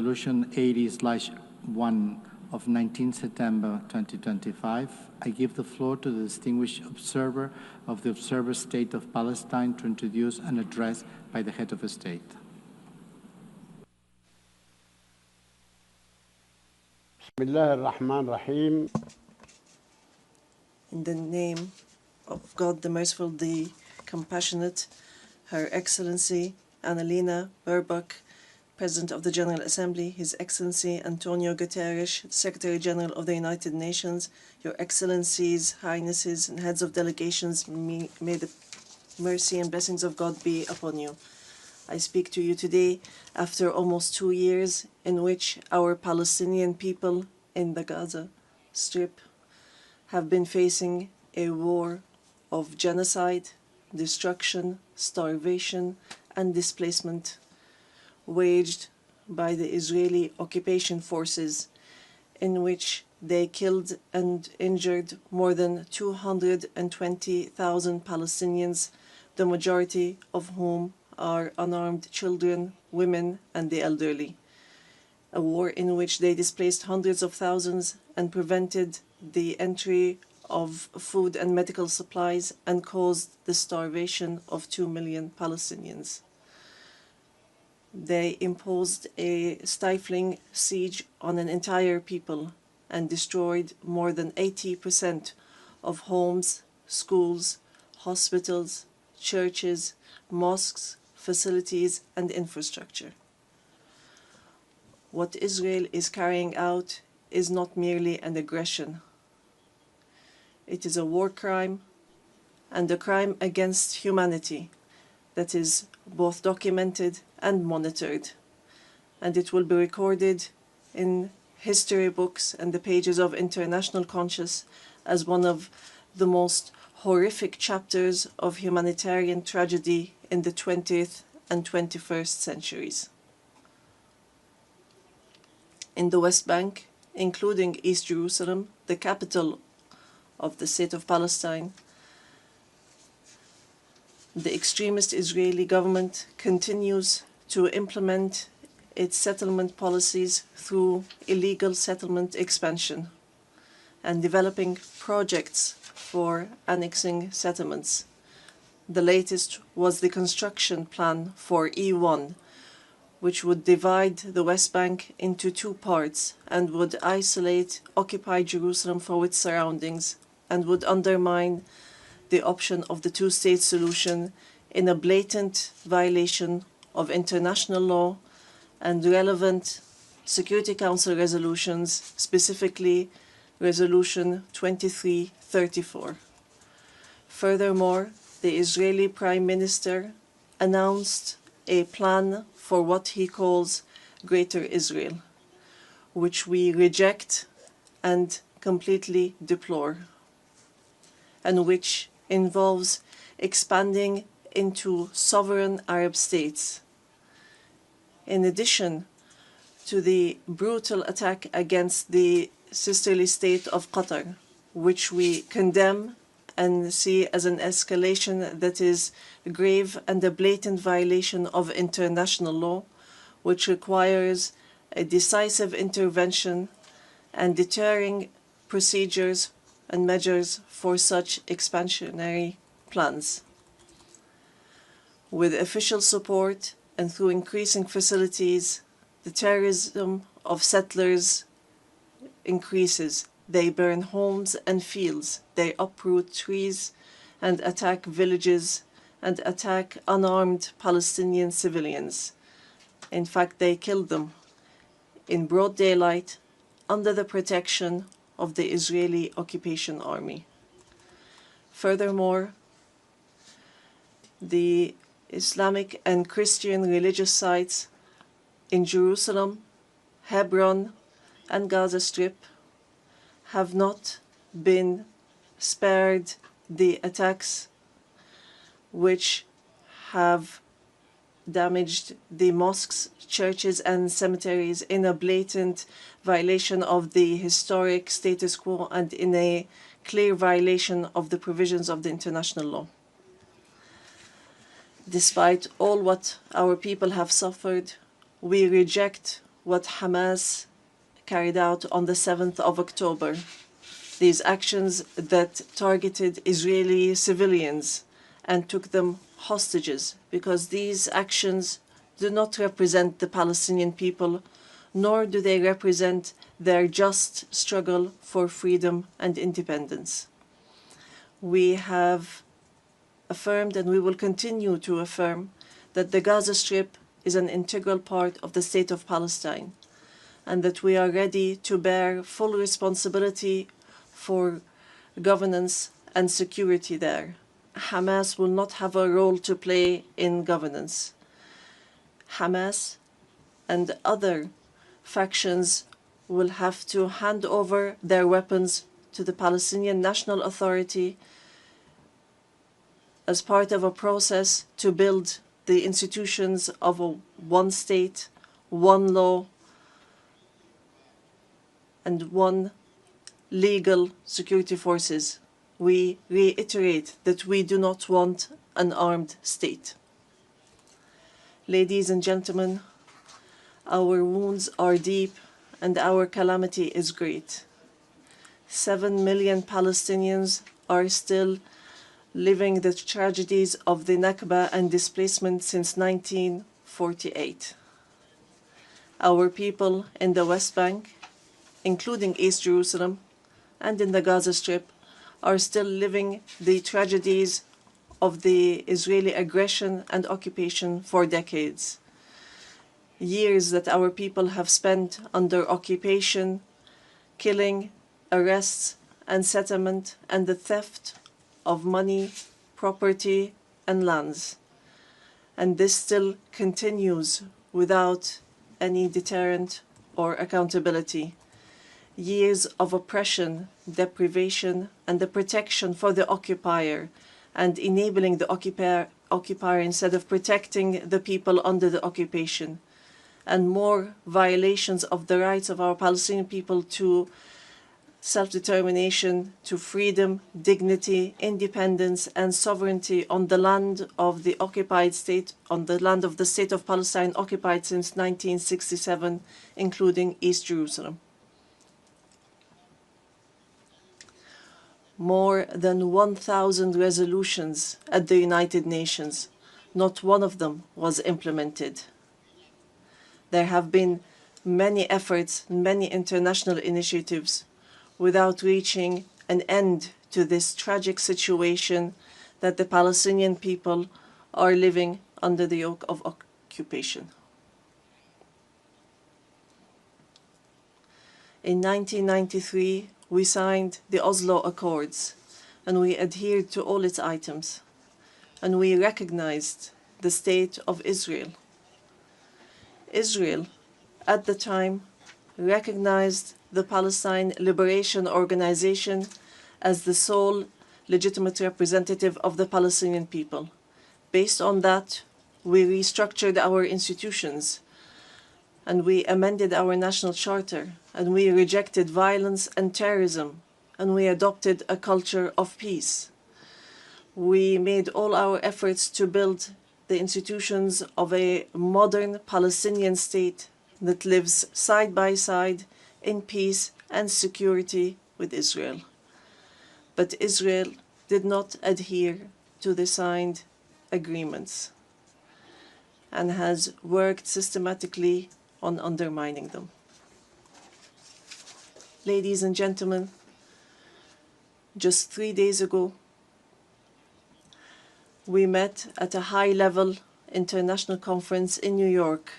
Resolution 80/1 of 19 September 2025, I give the floor to the distinguished observer of the Observer State of Palestine to introduce an address by the head of the state. Bismillahirrahmanirrahim. In the name of God the Merciful, the Compassionate, Her Excellency Annalena Baerbock, President of the General Assembly, His Excellency Antonio Guterres, Secretary General of the United Nations, Your Excellencies, Highnesses, and Heads of Delegations, may the mercy and blessings of God be upon you. I speak to you today after almost 2 years in which our Palestinian people in the Gaza Strip have been facing a war of genocide, destruction, starvation, and displacement waged by the Israeli occupation forces, in which they killed and injured more than 220,000 Palestinians, the majority of whom are unarmed children, women, and the elderly. A war in which they displaced hundreds of thousands and prevented the entry of food and medical supplies and caused the starvation of 2 million Palestinians. They imposed a stifling siege on an entire people and destroyed more than 80% of homes, schools, hospitals, churches, mosques, facilities, and infrastructure. What Israel is carrying out is not merely an aggression. It is a war crime and a crime against humanity that is both documented and monitored, and it will be recorded in history books and the pages of international conscience as one of the most horrific chapters of humanitarian tragedy in the 20th and 21st centuries. In the West Bank, including East Jerusalem, the capital of the state of Palestine, the extremist Israeli government continues to implement its settlement policies through illegal settlement expansion and developing projects for annexing settlements. The latest was the construction plan for E1, which would divide the West Bank into 2 parts and would isolate occupied Jerusalem from its surroundings and would undermine the option of the 2-state solution in a blatant violation of international law and relevant Security Council resolutions, specifically Resolution 2334. Furthermore, the Israeli Prime Minister announced a plan for what he calls Greater Israel, which we reject and completely deplore, and which involves expanding into sovereign Arab states. In addition to the brutal attack against the sisterly state of Qatar, which we condemn and see as an escalation that is grave and a blatant violation of international law, which requires a decisive intervention and deterring procedures and measures for such expansionary plans. With official support and through increasing facilities, the terrorism of settlers increases. They burn homes and fields, they uproot trees and attack villages and attack unarmed Palestinian civilians. In fact, they kill them in broad daylight under the protection of the Israeli occupation army. Furthermore, the Islamic and Christian religious sites in Jerusalem, Hebron, and Gaza Strip have not been spared the attacks which have damaged the mosques, churches, and cemeteries in a blatant violation of the historic status quo and in a clear violation of the provisions of the international law. Despite all what our people have suffered, we reject what Hamas carried out on the 7th of October. These actions that targeted Israeli civilians and took them hostages, because these actions do not represent the Palestinian people, nor do they represent their just struggle for freedom and independence. We have affirmed, and we will continue to affirm, that the Gaza Strip is an integral part of the state of Palestine, and that we are ready to bear full responsibility for governance and security there. Hamas will not have a role to play in governance. Hamas and other factions will have to hand over their weapons to the Palestinian National Authority as part of a process to build the institutions of a one state, one law, and one legal security forces. We reiterate that we do not want an armed state. Ladies and gentlemen, our wounds are deep and our calamity is great. 7 million Palestinians are still living the tragedies of the Nakba and displacement since 1948. Our people in the West Bank, including East Jerusalem, and in the Gaza Strip, are still living the tragedies of the Israeli aggression and occupation for decades. Years that our people have spent under occupation, killing, arrests, and settlement, and the theft of money, property, and lands. And this still continues without any deterrent or accountability. Years of oppression, deprivation, and the protection for the occupier, and enabling the occupier instead of protecting the people under the occupation, and more violations of the rights of our Palestinian people to self-determination, to freedom, dignity, independence, and sovereignty on the land of the occupied state, on the land of the state of Palestine occupied since 1967, including East Jerusalem. More than 1,000 resolutions at the United Nations, not one of them was implemented. There have been many efforts, many international initiatives, without reaching an end to this tragic situation that the Palestinian people are living under the yoke of occupation. In 1993, we signed the Oslo Accords, and we adhered to all its items, and we recognized the state of Israel. Israel, at the time, recognized the Palestine Liberation Organization as the sole legitimate representative of the Palestinian people. Based on that, we restructured our institutions, and we amended our national charter, and we rejected violence and terrorism, and we adopted a culture of peace. We made all our efforts to build the institutions of a modern Palestinian state that lives side by side in peace and security with Israel. But Israel did not adhere to the signed agreements and has worked systematically on undermining them. Ladies and gentlemen, just 3 days ago, we met at a high-level international conference in New York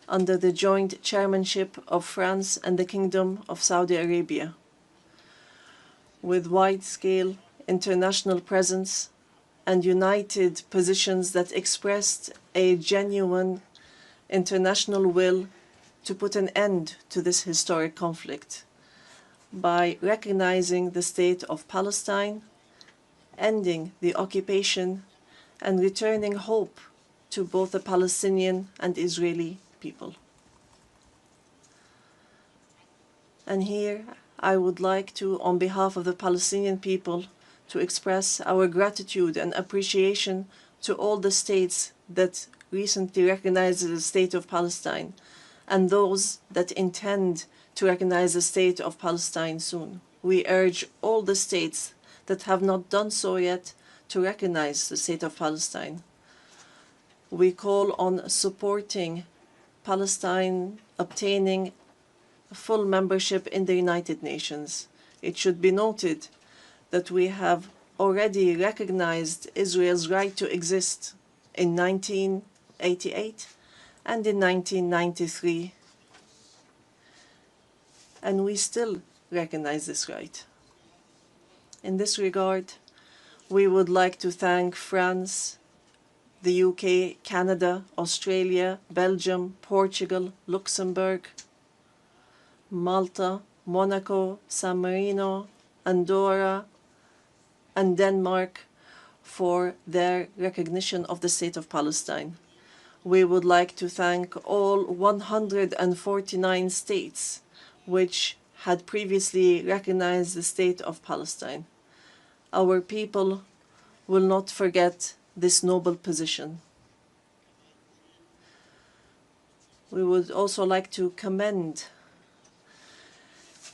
under the joint chairmanship of France and the Kingdom of Saudi Arabia, with wide-scale international presence and united positions that expressed a genuine international will to put an end to this historic conflict by recognizing the state of Palestine, ending the occupation, and returning hope to both the Palestinian and Israeli people. And here I would like to, on behalf of the Palestinian people, to express our gratitude and appreciation to all the states that recently recognized the state of Palestine, and those that intend to recognize the state of Palestine soon. We urge all the states that have not done so yet to recognize the state of Palestine. We call on supporting Palestine obtaining full membership in the United Nations. It should be noted that we have already recognized Israel's right to exist in 1988 and in 1993, and we still recognize this right. In this regard, we would like to thank France, the UK, Canada, Australia, Belgium, Portugal, Luxembourg, Malta, Monaco, San Marino, Andorra, and Denmark for their recognition of the state of Palestine. We would like to thank all 149 states which had previously recognized the state of Palestine. Our people will not forget this noble position. We would also like to commend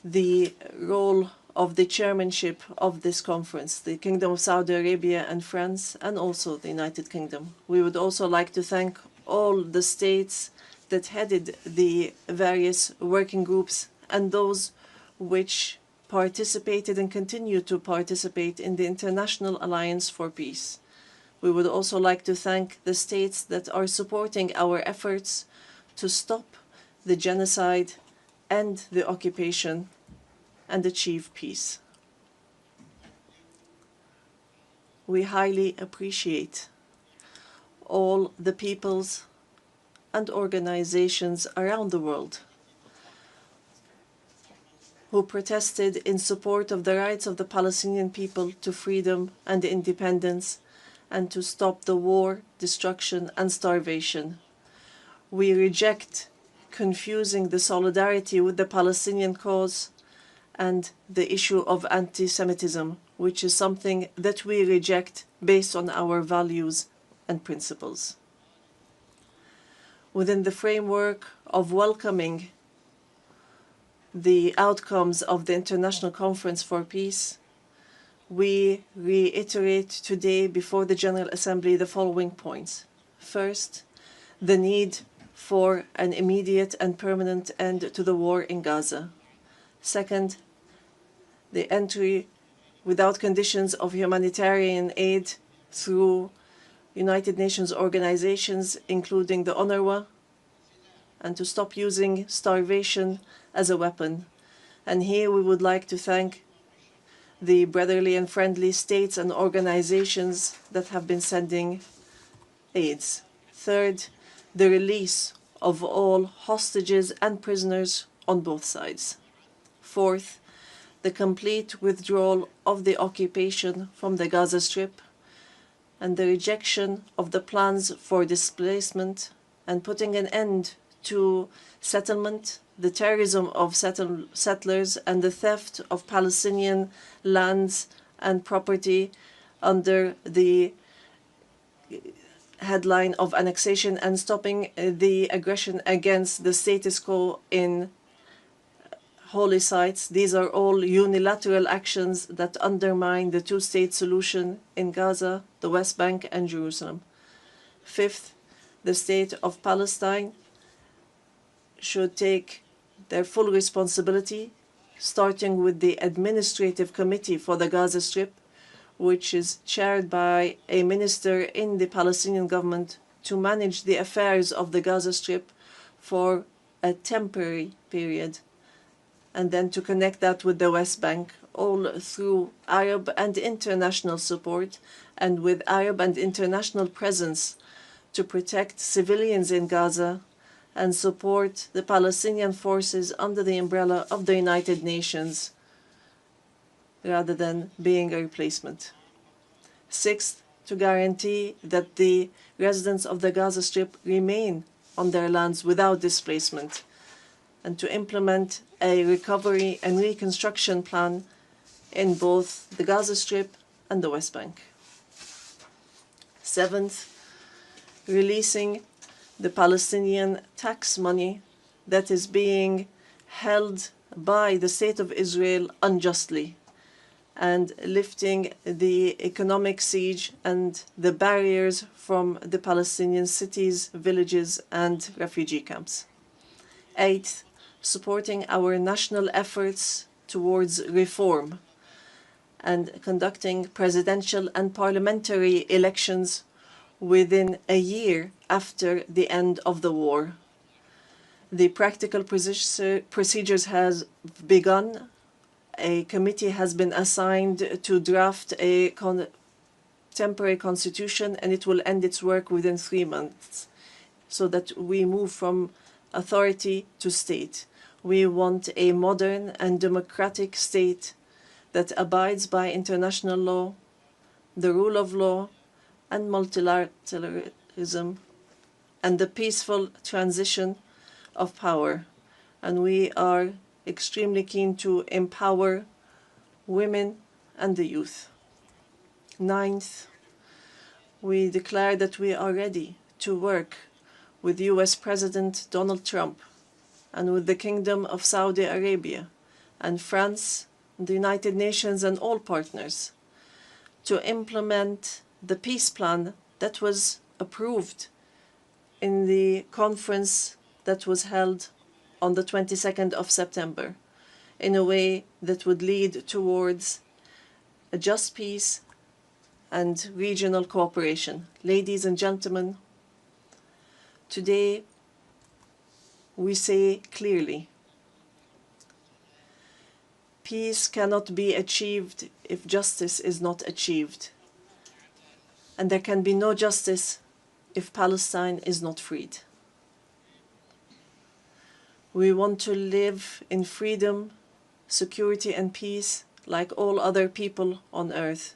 the role of the chairmanship of this conference, the Kingdom of Saudi Arabia and France, and also the United Kingdom. We would also like to thank all the states that headed the various working groups and those which participated and continue to participate in the International Alliance for Peace. We would also like to thank the states that are supporting our efforts to stop the genocide and the occupation and achieve peace. We highly appreciate all the peoples and organizations around the world who protested in support of the rights of the Palestinian people to freedom and independence and to stop the war, destruction, and starvation. We reject confusing the solidarity with the Palestinian cause and the issue of anti-Semitism, which is something that we reject based on our values and principles. Within the framework of welcoming the outcomes of the International Conference for Peace, we reiterate today before the General Assembly the following points. First, the need for an immediate and permanent end to the war in Gaza. Second, the entry without conditions of humanitarian aid through United Nations organizations, including the UNRWA, and to stop using starvation as a weapon. And here we would like to thank the brotherly and friendly states and organizations that have been sending aids. Third, the release of all hostages and prisoners on both sides. Fourth, the complete withdrawal of the occupation from the Gaza Strip and the rejection of the plans for displacement and putting an end to settlement, the terrorism of settlers, and the theft of Palestinian lands and property under the headline of annexation, and stopping the aggression against the status quo in holy sites. These are all unilateral actions that undermine the two-state solution in Gaza, the West Bank, and Jerusalem. Fifth, the state of Palestine should take their full responsibility, starting with the Administrative Committee for the Gaza Strip, which is chaired by a minister in the Palestinian government, to manage the affairs of the Gaza Strip for a temporary period, and then to connect that with the West Bank, all through Arab and international support, and with Arab and international presence to protect civilians in Gaza and support the Palestinian forces under the umbrella of the United Nations, rather than being a replacement. Sixth, to guarantee that the residents of the Gaza Strip remain on their lands without displacement, and to implement a recovery and reconstruction plan in both the Gaza Strip and the West Bank. Seventh, releasing the Palestinian tax money that is being held by the State of Israel unjustly, and lifting the economic siege and the barriers from the Palestinian cities, villages, and refugee camps. Eighth, supporting our national efforts towards reform and conducting presidential and parliamentary elections within a year after the end of the war. The practical procedures has begun. A committee has been assigned to draft a temporary constitution, and it will end its work within 3 months, so that we move from authority to state. We want a modern and democratic state that abides by international law, the rule of law, and multilateralism, and the peaceful transition of power. And we are extremely keen to empower women and the youth. Ninth, we declare that we are ready to work with US President Donald Trump and with the Kingdom of Saudi Arabia and France, the United Nations, and all partners to implement the peace plan that was approved in the conference that was held on the 22nd of September, in a way that would lead towards a just peace and regional cooperation. Ladies and gentlemen, today we say clearly, peace cannot be achieved if justice is not achieved. And there can be no justice if Palestine is not freed. We want to live in freedom, security, and peace like all other people on earth,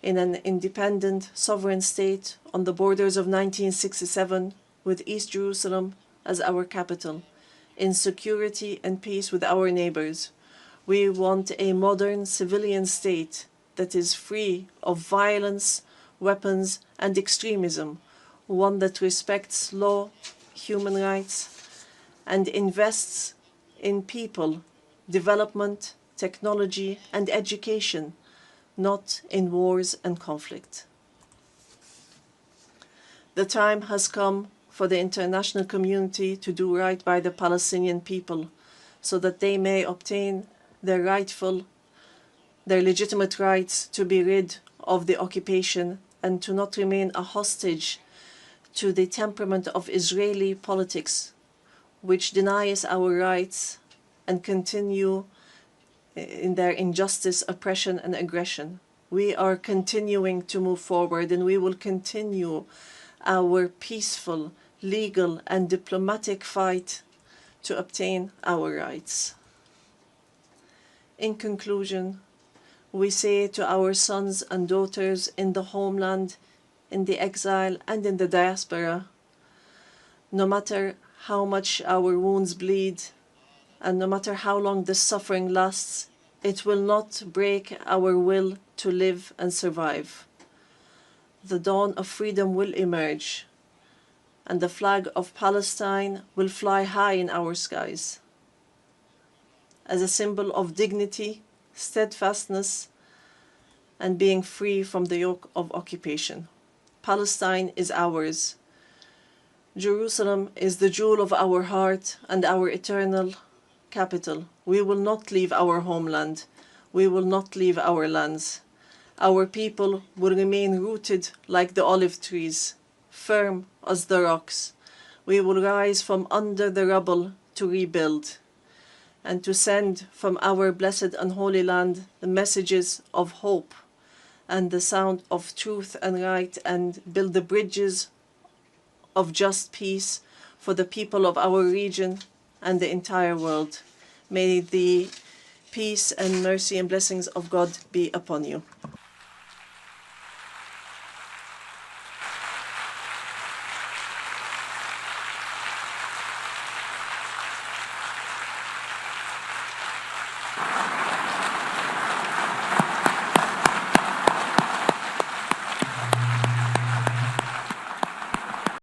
in an independent, sovereign state on the borders of 1967, with East Jerusalem as our capital, in security and peace with our neighbors. We want a modern civilian state that is free of violence, weapons, and extremism, one that respects law, human rights, and invests in people, development, technology, and education, not in wars and conflict. The time has come for the international community to do right by the Palestinian people, so that they may obtain their legitimate rights to be rid of the occupation and to not remain a hostage to the temperament of Israeli politics, which denies our rights and continue in their injustice, oppression, and aggression. We are continuing to move forward, and we will continue our peaceful, legal, and diplomatic fight to obtain our rights. In conclusion, we say to our sons and daughters in the homeland, in the exile, and in the diaspora, no matter how much our wounds bleed, and no matter how long the suffering lasts, it will not break our will to live and survive. The dawn of freedom will emerge, and the flag of Palestine will fly high in our skies as a symbol of dignity, steadfastness, and being free from the yoke of occupation. Palestine is ours. Jerusalem is the jewel of our heart and our eternal capital. We will not leave our homeland. We will not leave our lands. Our people will remain rooted like the olive trees, firm as the rocks. We will rise from under the rubble to rebuild, and to send from our blessed and holy land the messages of hope and the sound of truth and right, and build the bridges of just peace for the people of our region and the entire world. May the peace and mercy and blessings of God be upon you.